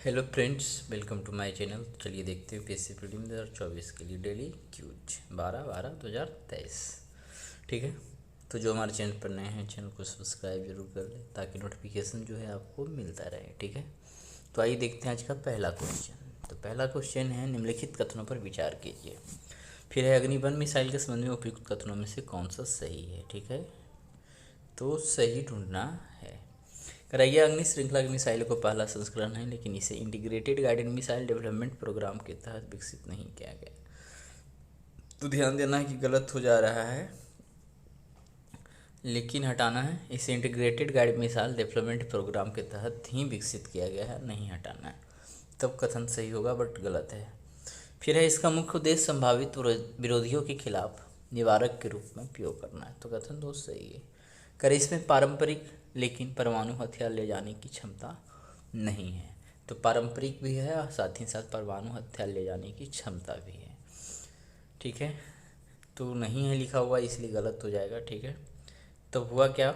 Hello friends, welcome to my channel. चलिए देखते हैं पीएससी प्रीलिम 2024 के लिए डेली क्यूज 12/12/2023। ठीक है, तो जो हमारे चैनल पर नए हैं चैनल को सब्सक्राइब जरूर कर लें ताकि नोटिफिकेशन जो है आपको मिलता रहे। ठीक है, तो आइए देखते हैं आज का पहला क्वेश्चन। तो पहला क्वेश्चन है, निम्नलिखित कथनों पर विचार कीजिए। फिर है, अग्निबंध मिसाइल के संबंध में उपयुक्त कथनों में से कौन सा सही है। ठीक है, तो सही ढूंढना है। करैया अग्नि श्रृंखला की मिसाइल को पहला संस्करण है, लेकिन इसे integrated guided missile development programme के तहत विकसित नहीं किया गया। तो ध्यान देना है कि गलत हो जा रहा है, लेकिन हटाना है। इसे integrated guided missile development programme के तहत ही विकसित किया गया है, नहीं हटाना है, तब कथन सही होगा, बट गलत है। फिर है, इसका मुख्य उद्देश्य संभावित विरोधियों के खिलाफ निवारक के रूप में उपयोग करना है। तो कथन दो सही है। कर इसमें पारंपरिक लेकिन परमाणु हथियार ले जाने की क्षमता नहीं है। तो पारंपरिक भी है और साथ ही साथ परमाणु हथियार ले जाने की क्षमता भी है। ठीक है, तो नहीं है लिखा हुआ इसलिए गलत हो जाएगा। ठीक है, तो हुआ क्या,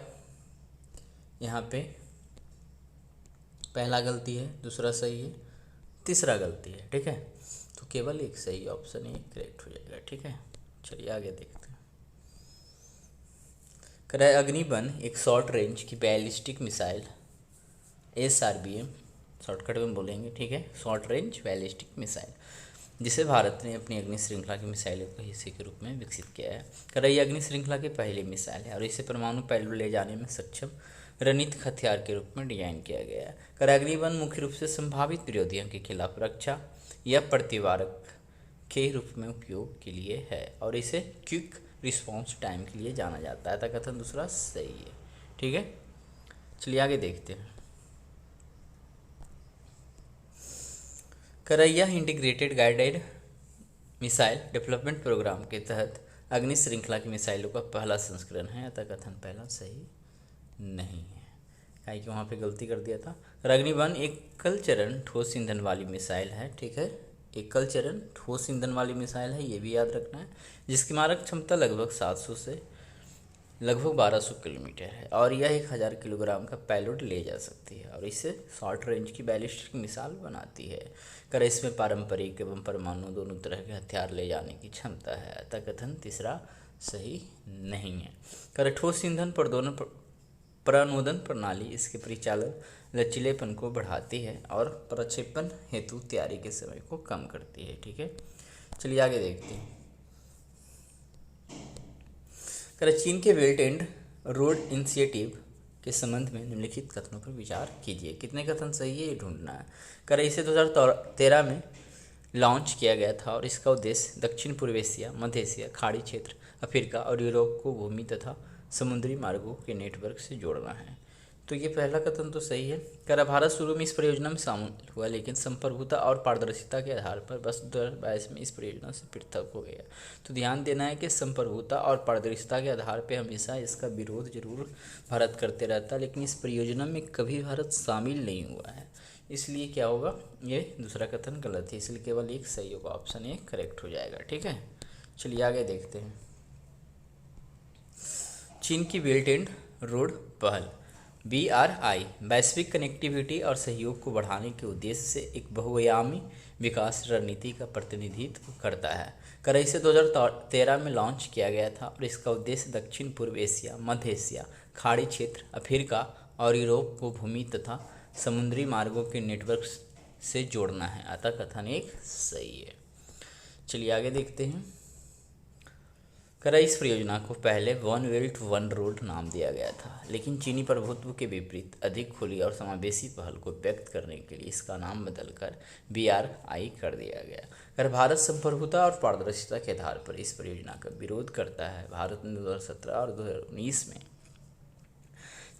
यहाँ पे पहला गलती है, दूसरा सही है, तीसरा गलती है। ठीक है, तो केवल एक सही ऑप्शन ही करेक्ट हो जाएगा। ठीक है, चलिए आगे देखते हैं। कराए अग्निबंध एक शॉर्ट रेंज की बैलिस्टिक मिसाइल SRBM, शॉर्टकट में बोलेंगे। ठीक है, शॉर्ट रेंज बैलिस्टिक मिसाइल, जिसे भारत ने अपनी अग्नि श्रृंखला की मिसाइलों के हिस्से के रूप में विकसित किया है। कराई अग्नि श्रृंखला की पहली मिसाइल है और इसे परमाणु पैलोड ले जाने में सक्षम रणनीतिक हथियार के रूप में डिजाइन किया गया है। कराई अग्निबंध मुख्य रूप से संभावित विरोधियों के खिलाफ रक्षा या प्रतिवारक के रूप में उपयोग के लिए है और इसे क्विक रिस्पॉन्स टाइम के लिए जाना जाता है। तो कथन दूसरा सही है। ठीक है, चलिए आगे देखते हैं। करैया integrated guided missile development programme के तहत अग्नि श्रृंखला की मिसाइलों का पहला संस्करण है, अतः कथन पहला सही नहीं है। काहे कि वहाँ पे गलती कर दिया था। अग्निबंध एकल चरण ठोस ईंधन वाली मिसाइल है। ठीक है, एकल चरण ठोस ईंधन वाली मिसाइल है, ये भी याद रखना है, जिसकी मारक क्षमता लगभग 700 से लगभग 1200 किलोमीटर है और यह 1000 किलोग्राम का पैलोड ले जा सकती है और इसे शॉर्ट रेंज की बैलिस्टिक मिसाइल बनाती है। कर इसमें पारंपरिक एवं परमाणु दोनों तरह के हथियार ले जाने की क्षमता है, अतः कथन तीसरा सही नहीं है। कर ठोस ईंधन प्रनोदन प्रणाली इसके परिचालन लचीलेपन को बढ़ाती है और प्रक्षेपण हेतु तैयारी के समय को कम करती है। ठीक है, चलिए आगे देखते हैं। चीन के बेल्ट एंड रोड इनिशिएटिव के संबंध में निम्नलिखित कथनों पर विचार कीजिए। कितने कथन सही है ये ढूंढना है। इसे 2013 में लॉन्च किया गया था और इसका उद्देश्य दक्षिण पूर्व एशिया, मध्य एशिया, खाड़ी क्षेत्र, अफ्रीका और यूरोप को भूमि तथा समुद्री मार्गों के नेटवर्क से जोड़ना है। तो ये पहला कथन तो सही है। भारत शुरू में इस परियोजना में शामिल हुआ, लेकिन संप्रभुता और पारदर्शिता के आधार पर वर्ष 2022 में इस परियोजना से पृथक हो गया। तो ध्यान देना है कि संप्रभुता और पारदर्शिता के आधार पर हमेशा इसका विरोध जरूर भारत करते रहता है, लेकिन इस परियोजना में कभी भारत शामिल नहीं हुआ है, इसलिए क्या होगा, ये दूसरा कथन गलत है, इसलिए केवल एक सही होगा, ऑप्शन ए करेक्ट हो जाएगा। ठीक है, चलिए आगे देखते हैं। चीन की बेल्ट एंड रोड पहल BRI वैश्विक कनेक्टिविटी और सहयोग को बढ़ाने के उद्देश्य से एक बहुआयामी विकास रणनीति का प्रतिनिधित्व करता है। इसे 2013 में लॉन्च किया गया था और इसका उद्देश्य दक्षिण पूर्व एशिया, मध्य एशिया, खाड़ी क्षेत्र, अफ्रीका और यूरोप को भूमि तथा समुद्री मार्गों के नेटवर्क से जोड़ना है, अतः कथन एक सही है। चलिए आगे देखते हैं। इस परियोजना को पहले वन बेल्ट वन रोड नाम दिया गया था, लेकिन चीनी प्रभुत्व के विपरीत अधिक खुली और समावेशी पहल को व्यक्त करने के लिए इसका नाम बदलकर BRI कर दिया गया। भारत संप्रभुता और पारदर्शिता के आधार पर इस परियोजना का विरोध करता है। भारत ने 2017 और 2019 में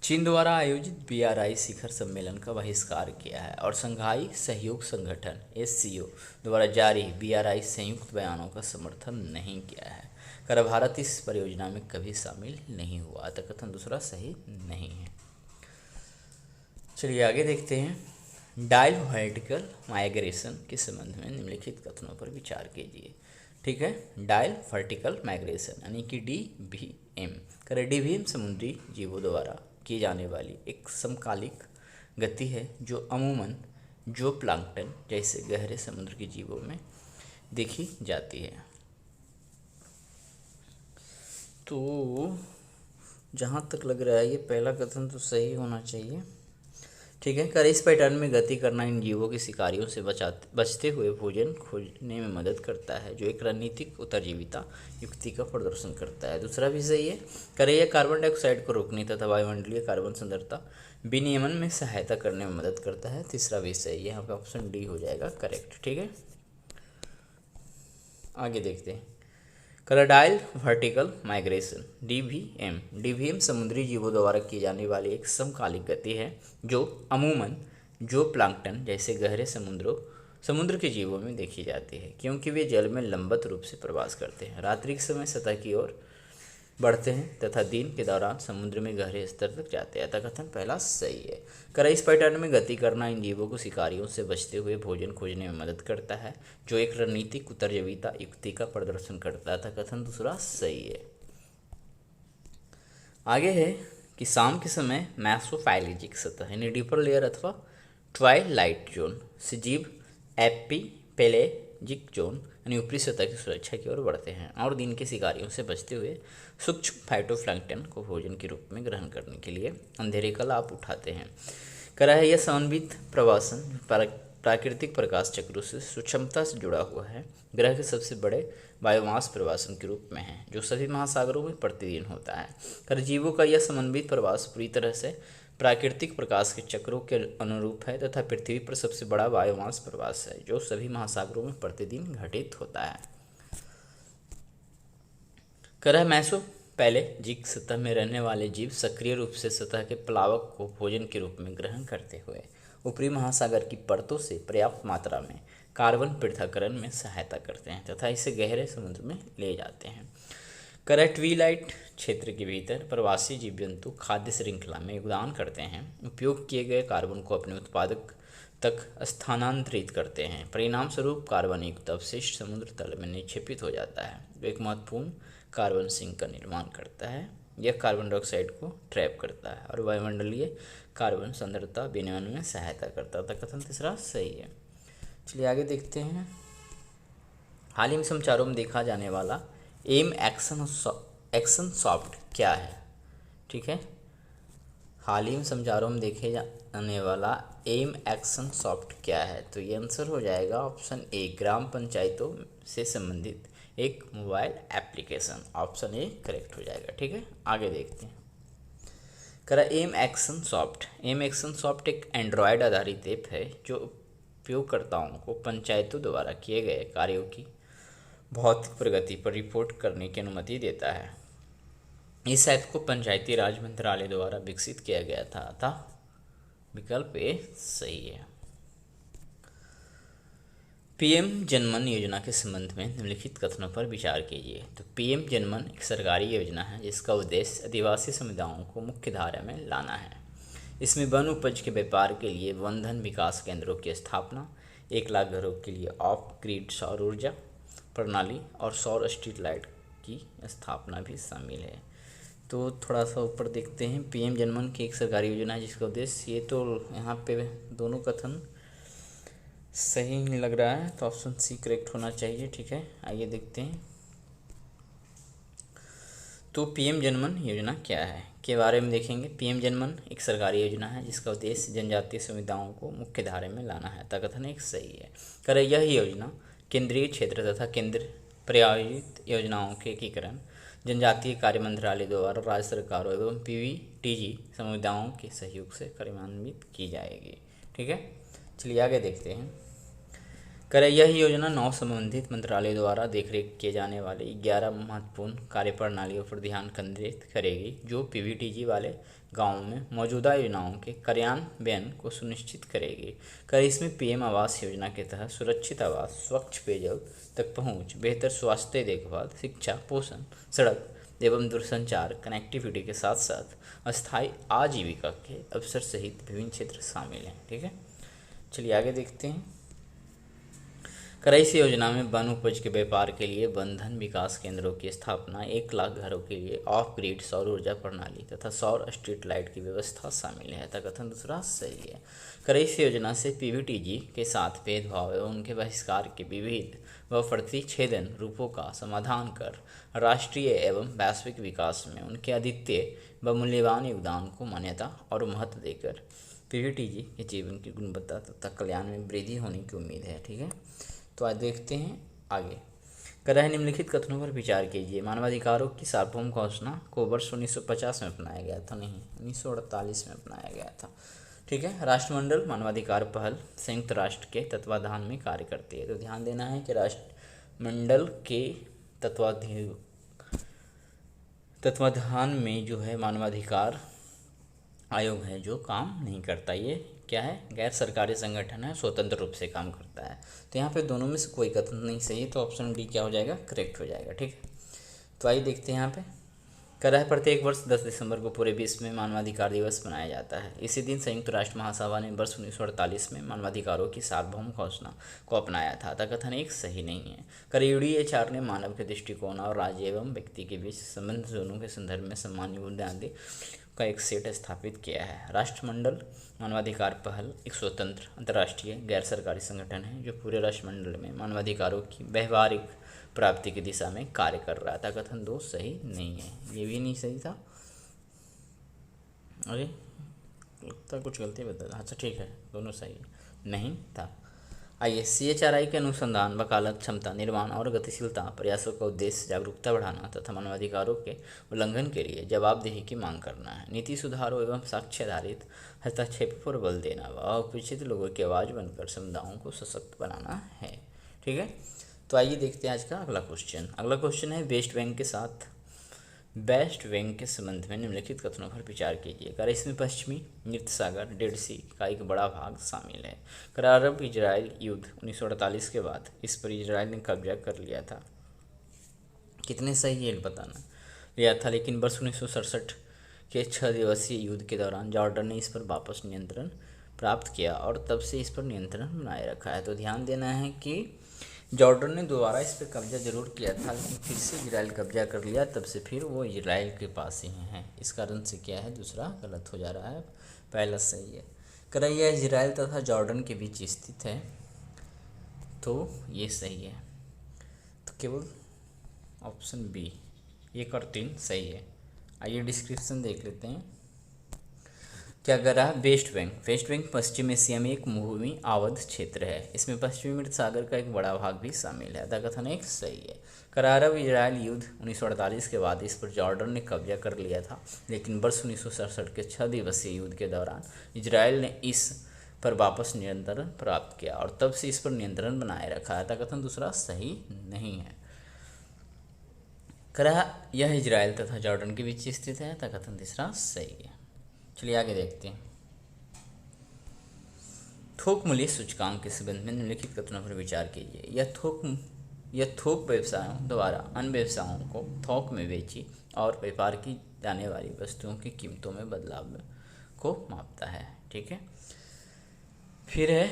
चीन द्वारा आयोजित BRI शिखर सम्मेलन का बहिष्कार किया है और शंघाई सहयोग संगठन SCO द्वारा जारी BRI संयुक्त बयानों का समर्थन नहीं किया है। भारत इस परियोजना में कभी शामिल नहीं हुआ, अतः कथन दूसरा सही नहीं है। चलिए आगे देखते हैं। डायल वर्टिकल माइग्रेशन के संबंध में निम्नलिखित कथनों पर विचार कीजिए। ठीक है, डायल वर्टिकल माइग्रेशन यानी कि DVM। DVM समुद्री जीवों द्वारा की जाने वाली एक समकालिक गति है जो अमूमन जो प्लांक्टन जैसे गहरे समुद्र के जीवों में देखी जाती है। तो जहाँ तक लग रहा है ये पहला कथन तो सही होना चाहिए। ठीक है, कर इस पैटर्न में गति करना इन जीवों के शिकारियों से बचते हुए भोजन खोजने में मदद करता है, जो एक रणनीतिक उत्तरजीविता युक्ति का प्रदर्शन करता है। दूसरा भी सही है। करे यह कार्बन डाइऑक्साइड को रोकने तथा वायुमंडलीय कार्बन सांद्रता विनियमन में सहायता करने में मदद करता है। तीसरा भी सही है, यहाँ पे ऑप्शन डी हो जाएगा करेक्ट। ठीक है, आगे देखते हैं। क्रोकोडाइल वर्टिकल माइग्रेशन डीवीएम समुद्री जीवों द्वारा की जाने वाली एक समकालिक गति है जो अमूमन जो प्लांक्टन जैसे गहरे समुद्र के जीवों में देखी जाती है, क्योंकि वे जल में लंबवत रूप से प्रवास करते हैं, रात्रि के समय सतह की ओर बढ़ते हैं तथा दिन के दौरान समुद्र में गहरे स्तर तक जाते हैं। अतः कथन पहला सही है। कर इस पैटर्न में गति करना इन जीवों को शिकारियों से बचते हुए भोजन खोजने में मदद करता है, जो एक रणनीतिक उत्तरजीविता युक्ति का प्रदर्शन करता है। अतः कथन दूसरा सही है। आगे है कि शाम के समय मैसोफाइलेजिक सतह यानी डीपर लेयर अथवा ट्वाइलाइट जोन से जीव एपिपेलेजिक जोन यानी ऊपरी सतह की सुरक्षा की ओर बढ़ते हैं और दिन के शिकारियों से बचते हुए सूक्ष्म फाइटोप्लैंक्टन को भोजन के रूप में ग्रहण करने के लिए अंधेरे का लाभ उठाते हैं। करा है यह समन्वित प्रवासन प्राकृतिक प्रकाश चक्रों से सूक्ष्मता से जुड़ा हुआ है, ग्रह के सबसे बड़े बायोमास प्रवासन के रूप में है, जो सभी महासागरों में प्रतिदिन होता है। कर जीवों का यह समन्वित प्रवास पूरी तरह से प्राकृतिक प्रकाश के चक्रों के अनुरूप है तथा पृथ्वी पर सबसे बड़ा बायोमास प्रवास है, जो सभी महासागरों में प्रतिदिन घटित होता है। करह मैसोपैलेजिक सतह में रहने वाले जीव सक्रिय रूप से सतह के प्लावक को भोजन के रूप में ग्रहण करते हुए ऊपरी महासागर की परतों से पर्याप्त मात्रा में कार्बन पृथक्करण में सहायता करते हैं तथा इसे गहरे समुद्र में ले जाते हैं। करह ट्विलाइट क्षेत्र के भीतर प्रवासी जीव जंतु खाद्य श्रृंखला में योगदान करते हैं, उपयोग किए गए कार्बन को अपने उत्पादक तक स्थानांतरित करते हैं। परिणाम स्वरूप कार्बन युक्त अवशिष्ट समुद्र तल में निक्षेपित हो जाता है, जो एक महत्वपूर्ण कार्बन सिंक का निर्माण करता है। यह कार्बन डाइऑक्साइड को ट्रैप करता है और वायुमंडलीय कार्बन सांद्रता विनियमन में सहायता करता है। कथन तीसरा सही है। चलिए आगे देखते हैं। हाल ही में समाचारों में देखा जाने वाला एम एक्शन सॉफ्ट क्या है? ठीक है, हाल ही में समाचारों में देखे जाने वाला एम एक्शन सॉफ्ट क्या है? तो ये आंसर हो जाएगा ऑप्शन ए, ग्राम पंचायतों से संबंधित एक mobile application. Option A correct हो जाएगा। ठीक है, आगे देखते हैं। करा एम एक्शन सॉफ्ट एक एंड्रॉयड आधारित ऐप है जो उपयोगकर्ताओं को पंचायतों द्वारा किए गए कार्यों की भौतिक प्रगति पर रिपोर्ट करने की अनुमति देता है। इस ऐप को पंचायती राज मंत्रालय द्वारा विकसित किया गया था अतः विकल्प ए सही है। पीएम जनमन योजना के संबंध में निम्नलिखित कथनों पर विचार कीजिए। तो पीएम जनमन एक सरकारी योजना है जिसका उद्देश्य आदिवासी समुदायों को मुख्य धारा में लाना है। इसमें वन उपज के व्यापार के लिए वन धन विकास केंद्रों की स्थापना, 1 लाख घरों के लिए ऑफ ग्रिड सौर ऊर्जा प्रणाली और सौर स्ट्रीट लाइट की स्थापना भी शामिल है। तो थोड़ा सा ऊपर देखते हैं। पीएम जनमन की एक सरकारी योजना है जिसका उद्देश्य, ये तो यहाँ पे दोनों कथन सही नहीं लग रहा है, तो ऑप्शन सी करेक्ट होना चाहिए। ठीक है, आइए देखते हैं। तो पीएम जनमन योजना क्या है के बारे में देखेंगे। पीएम जनमन एक सरकारी योजना है जिसका उद्देश्य जनजातीय समुदायों को मुख्य धारा में लाना है। कथन एक सही है। कर यह योजना केंद्रीय क्षेत्र तथा केंद्र प्रायोजित योजनाओं के एकीकरण, जनजातीय कार्य मंत्रालय द्वारा राज्य सरकारों एवं पीवीटीजी समुदायों के सहयोग से कार्यान्वित की जाएगी। ठीक है, चलिए आगे देखते हैं। कर यह योजना 9 संबंधित मंत्रालय द्वारा देखरेख किए जाने वाले 11 महत्वपूर्ण कार्यप्रणालियों पर ध्यान केंद्रित करेगी, जो पीवीटीजी वाले गांवों में मौजूदा योजनाओं के कार्यान्वयन को सुनिश्चित करेगी। कर इसमें पीएम आवास योजना के तहत सुरक्षित आवास, स्वच्छ पेयजल तक पहुंच, बेहतर स्वास्थ्य देखभाल, शिक्षा, पोषण, सड़क एवं दूरसंचार कनेक्टिविटी के साथ साथ अस्थायी आजीविका के अवसर सहित विभिन्न क्षेत्र शामिल हैं। ठीक है, चलिए आगे देखते हैं। कराइश योजना में वन उपज के व्यापार के लिए बंधन विकास केंद्रों की स्थापना, 1 लाख घरों के लिए ऑफ ग्रिड सौर ऊर्जा प्रणाली तथा सौर स्ट्रीट लाइट की व्यवस्था शामिल है। तथा कथन दूसरा सही है। कराइश योजना से पीवीटीजी के साथ भेदभाव एवं उनके बहिष्कार के विविध व प्रतिच्छेदन रूपों का समाधान कर राष्ट्रीय एवं वैश्विक विकास में उनके अद्वितीय व मूल्यवान योगदान को मान्यता और महत्व देकर पीवीटीजी के जीवन की गुणवत्ता तथा कल्याण में वृद्धि होने की उम्मीद है। ठीक है, तो आज देखते हैं आगे। कह निम्नलिखित कथनों पर विचार कीजिए। मानवाधिकारों की सार्वभौम घोषणा को वर्ष 1950 में अपनाया गया था, नहीं 1948 में अपनाया गया था। ठीक है, राष्ट्रमंडल मानवाधिकार पहल संयुक्त राष्ट्र के तत्वाधान में कार्य करती है। तो ध्यान देना है कि राष्ट्रमंडल के तत्वाधान में जो है मानवाधिकार आयोग है जो काम नहीं करता। ये क्या है, गैर सरकारी संगठन है, स्वतंत्र रूप से काम करता है। तो यहाँ पे दोनों में से कोई कथन नहीं सही है, तो ऑप्शन डी क्या हो जाएगा, करेक्ट हो जाएगा। ठीक है, तो आइए देखते हैं यहाँ पे। कह रहा है प्रत्येक वर्ष 10 दिसंबर को पूरे विश्व में मानवाधिकार दिवस मनाया जाता है। इसी दिन संयुक्त राष्ट्र महासभा ने वर्ष 1948 में मानवाधिकारों की सार्वभौम घोषणा को अपनाया था। अतः कथन एक सही नहीं है। यूडीएचआर ने मानव के दृष्टिकोण और राज्य एवं व्यक्ति के बीच संबंध दोनों के संदर्भ में सम्मान्य बुनियादी का एक सेट स्थापित किया है। राष्ट्रमंडल मानवाधिकार पहल एक स्वतंत्र अंतर्राष्ट्रीय गैर सरकारी संगठन है जो पूरे राष्ट्रमंडल में मानवाधिकारों की व्यवहारिक प्राप्ति की दिशा में कार्य कर रहा था। कथन 2 सही नहीं है, ये भी नहीं सही था। अरे लगता कुछ गलती बता, अच्छा ठीक है, दोनों सही नहीं था। आइए, CHRI के अनुसंधान, वकालत, क्षमता निर्माण और गतिशीलता प्रयासों का उद्देश्य जागरूकता बढ़ाना तथा मानवाधिकारों के उल्लंघन के लिए जवाबदेही की मांग करना है। नीति सुधारों एवं साक्ष्य आधारित हस्तक्षेप पर बल देना व अशिक्षित लोगों की आवाज़ बनकर समुदायों को सशक्त बनाना है। ठीक है, तो आइए देखते हैं आज का अगला क्वेश्चन। अगला क्वेश्चन है वेस्ट बैंक के संबंध में निम्नलिखित कथनों पर विचार कीजिए। कर इसमें पश्चिमी मृत सागर, डेड सी का एक बड़ा भाग शामिल है। कर अरब इजराइल युद्ध 1948 के बाद इस पर इजराइल ने कब्जा कर लिया था। कितने सही है बताना लिया था, लेकिन वर्ष 1967 के 6 दिवसीय युद्ध के दौरान जॉर्डन ने इस पर वापस नियंत्रण प्राप्त किया और तब से इस पर नियंत्रण बनाए रखा है। तो ध्यान देना है कि जॉर्डन ने दोबारा इस पर कब्जा जरूर किया था, लेकिन फिर से इजराइल कब्जा कर लिया, तब से फिर वो इजराइल के पास ही हैं। इस कारण से क्या है, दूसरा गलत हो जा रहा है, पहला सही है। कर यह इजराइल तथा जॉर्डन के बीच स्थित है, तो ये सही है। तो केवल ऑप्शन बी 1 और 3 सही है। आइए डिस्क्रिप्शन देख लेते हैं। क्या कर रहा है, वेस्ट बैंक पश्चिम एशिया में एक भूमि आवद्ध क्षेत्र है। इसमें पश्चिमी मृत सागर का एक बड़ा भाग भी शामिल है। अतः कथन एक सही है। कर अरब इजराइल युद्ध 1948 के बाद इस पर जॉर्डन ने कब्जा कर लिया था, लेकिन वर्ष 1967 के 6 दिवसीय युद्ध के दौरान इजराइल ने इस पर वापस नियंत्रण प्राप्त किया और तब से इस पर नियंत्रण बनाए रखा है। अतः कथन दूसरा सही नहीं है। कर यह इजराइल तथा जॉर्डन के बीच स्थित है। अतः कथन तीसरा सही है। चलिए आगे देखते हैं। थोक मूल्य सूचकांक के संबंध में निम्नलिखित कथनों पर विचार कीजिए। यह थोक व्यवसायों द्वारा अन्य व्यवसायों को थोक में बेची और व्यापार की जाने वाली वस्तुओं की कीमतों में बदलाव को मापता है। ठीक है, फिर है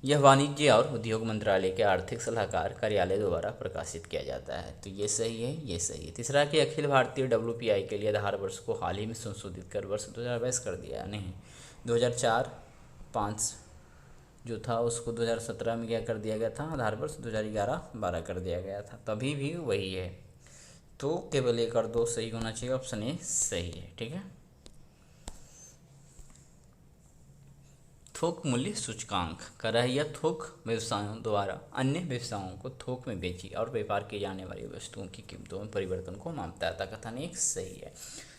यह वाणिज्य और उद्योग मंत्रालय के आर्थिक सलाहकार कार्यालय द्वारा प्रकाशित किया जाता है। तो ये सही है, ये सही है। तीसरा कि अखिल भारतीय WPI के लिए आधार वर्ष को हाल ही में संशोधित कर वर्ष 2022 कर दिया, नहीं 2004-5 जो था उसको 2017 में क्या कर दिया गया था, आधार वर्ष 2011-12 कर दिया गया था, तभी भी वही है। तो केवल 1 और 2 सही होना चाहिए, ऑप्शन ए सही है। ठीक है, थोक मूल्य सूचकांक कर रहा है यह थोक व्यवसायों द्वारा अन्य व्यवसायों को थोक में बेची और व्यापार की जाने वाली वस्तुओं की कीमतों में परिवर्तन को मापता है। कथन एक सही है।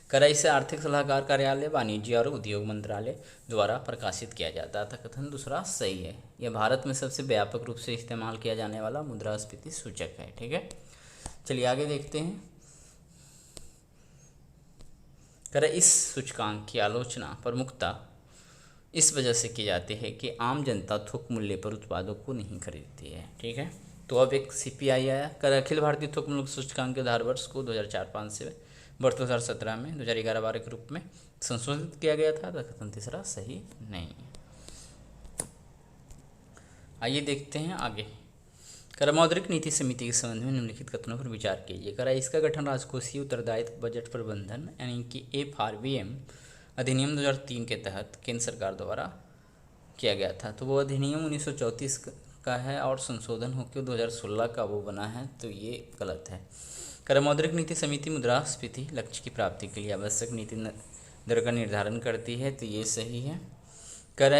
कर इसे आर्थिक सलाहकार कार्यालय, वाणिज्य और उद्योग मंत्रालय द्वारा प्रकाशित किया जाता है। कथन दूसरा सही है। यह भारत में सबसे व्यापक रूप से इस्तेमाल किया जाने वाला मुद्रास्फीति सूचक है। ठीक है, चलिए आगे देखते हैं। कर इस सूचकांक की आलोचना प्रमुखता इस वजह से की जाती है कि आम जनता थोक मूल्य पर उत्पादों को नहीं खरीदती है। ठीक है, तो अब एक CPI आया। कर अखिल भारतीय थोक मूल्य सूचकांक के आधार वर्ष को 2004-5 से वर्ष 2017 में 2011-12 के रूप में संशोधित किया गया था। कथन तीसरा सही नहीं है। आइए देखते हैं आगे। मौद्रिक नीति समिति के संबंध में निम्नलिखित कथनों पर विचार कीजिए। इसका गठन राजकोषीय उत्तरदायित्व बजट प्रबंधन यानी कि FRBM अधिनियम 2003 के तहत केंद्र सरकार द्वारा किया गया था। तो वो अधिनियम 1934 का है और संशोधन होकर 2016 का वो बना है, तो ये गलत है। मौद्रिक नीति समिति मुद्रास्फीति लक्ष्य की प्राप्ति के लिए आवश्यक नीति दर का निर्धारण करती है, तो ये सही है।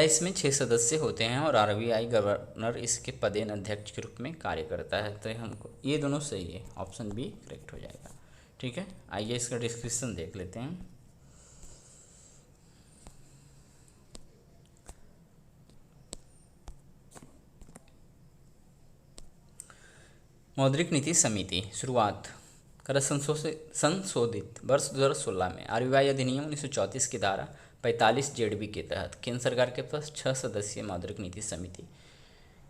इसमें 6 सदस्य होते हैं और RBI गवर्नर इसके पदेन अध्यक्ष के रूप में कार्य करता है, तो हमको ये दोनों सही है, ऑप्शन बी करेक्ट हो जाएगा। ठीक है, आइए इसका डिस्क्रिप्शन देख लेते हैं। मौद्रिक नीति समिति शुरुआत संशोधित वर्ष 2016 में RBI अधिनियम 1934 की धारा 45 ZB के तहत केंद्र सरकार के पास 6 सदस्यीय मौद्रिक नीति समिति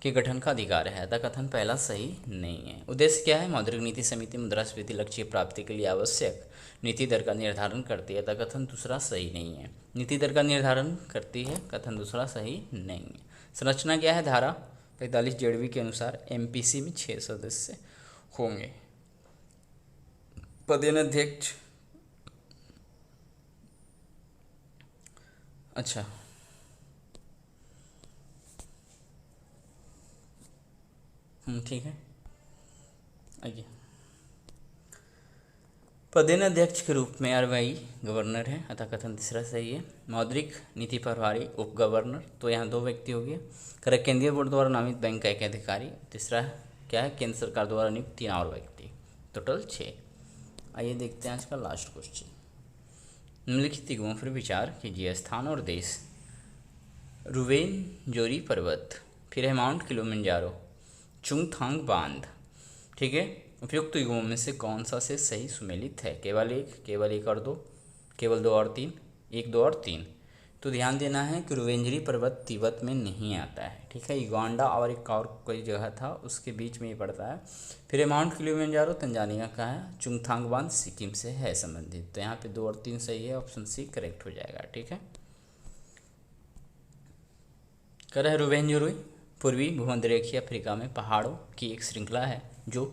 के गठन का अधिकार है, अतः कथन पहला सही नहीं है। उद्देश्य क्या है? मौद्रिक नीति समिति मुद्रास्फीति लक्ष्य की प्राप्ति के लिए आवश्यक नीति दर का निर्धारण करती है, अतः कथन दूसरा सही नहीं है। नीति दर का निर्धारण करती है, कथन दूसरा सही नहीं है। संरचना क्या है? धारा 45 ZB के अनुसार MPC में 6 सदस्य होंगे। पदेन अध्यक्ष, अच्छा ठीक है, आइए। पदेन अध्यक्ष के रूप में RBI गवर्नर है, अतः कथन तीसरा सही है। मौद्रिक नीति प्रभारी उप गवर्नर, तो यहाँ 2 व्यक्ति हो गए। केंद्रीय बोर्ड द्वारा नामित बैंक का एक अधिकारी। तीसरा क्या है? केंद्र सरकार द्वारा नियुक्त 3 और व्यक्ति, टोटल 6। आइए देखते हैं आज का लास्ट क्वेश्चन। निम्नलिखित युग्मों पर विचार कीजिए। स्थान और देश: रुवेनजोरी पर्वत, फिर है माउंट किलिमंजारो, चुंगथांग बांध। ठीक है, उपयुक्त युग्मों में से कौन सा से सही सुमेलित है? केवल एक और 2, केवल 2 और 3, 1, 2 और 3। तो ध्यान देना है कि रुवेंजरी पर्वत तिब्बत में नहीं आता है। ठीक है, युगांडा और एक और कोई जगह था उसके बीच में ये पड़ता है। फिर ये माउंट किलिमंजारो तंजानिया का है। चुंगथांग बांध सिक्किम से है संबंधित। तो यहाँ पे 2 और 3 सही है, ऑप्शन सी करेक्ट हो जाएगा। ठीक है, रुवेंजरी पूर्वी भूमध्यरेखीय अफ्रीका में पहाड़ों की एक श्रृंखला है जो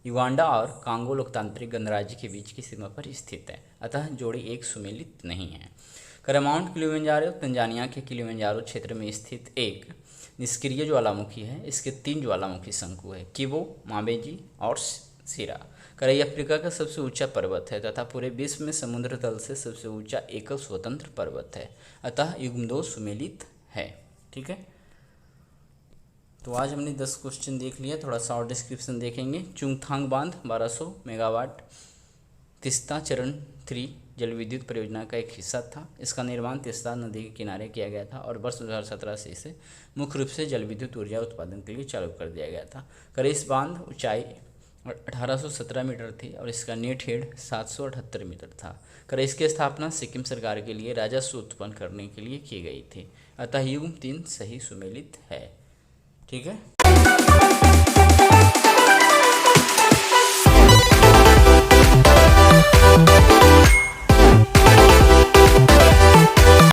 युगांडा और कांगो लोकतांत्रिक गणराज्य के बीच की सीमा पर स्थित है, अतः जोड़ी एक सुमेलित नहीं है। माउंट किलिमंजारो तंजानिया के किलिमंजारो क्षेत्र में स्थित एक निष्क्रिय ज्वालामुखी है। इसके 3 ज्वालामुखी शंकु है, किबो, माबेजी और सिरा। यह अफ्रीका का सबसे ऊंचा पर्वत है तथा पूरे विश्व में समुद्र तल से सबसे ऊंचा एकल स्वतंत्र पर्वत है, अतः युग्म 2 सुमेलित है। ठीक है, तो आज हमने 10 क्वेश्चन देख लिया। थोड़ा सा और डिस्क्रिप्शन देखेंगे। चुंगथांग बांध 1200 मेगावाट तीस्ता चरण 3 जल विद्युत परियोजना का एक हिस्सा था। इसका निर्माण तीस्ता नदी के किनारे किया गया था और वर्ष 2017 से इसे मुख्य रूप से जल विद्युत ऊर्जा उत्पादन के लिए चालू कर दिया गया था। इस बांध ऊंचाई 1817 मीटर थी और इसका नेट हेड 778 मीटर था। इसकी स्थापना सिक्किम सरकार के लिए राजस्व उत्पन्न करने के लिए की गई थी, अतः युग्म 3 सही सुमेलित है। ठीक है।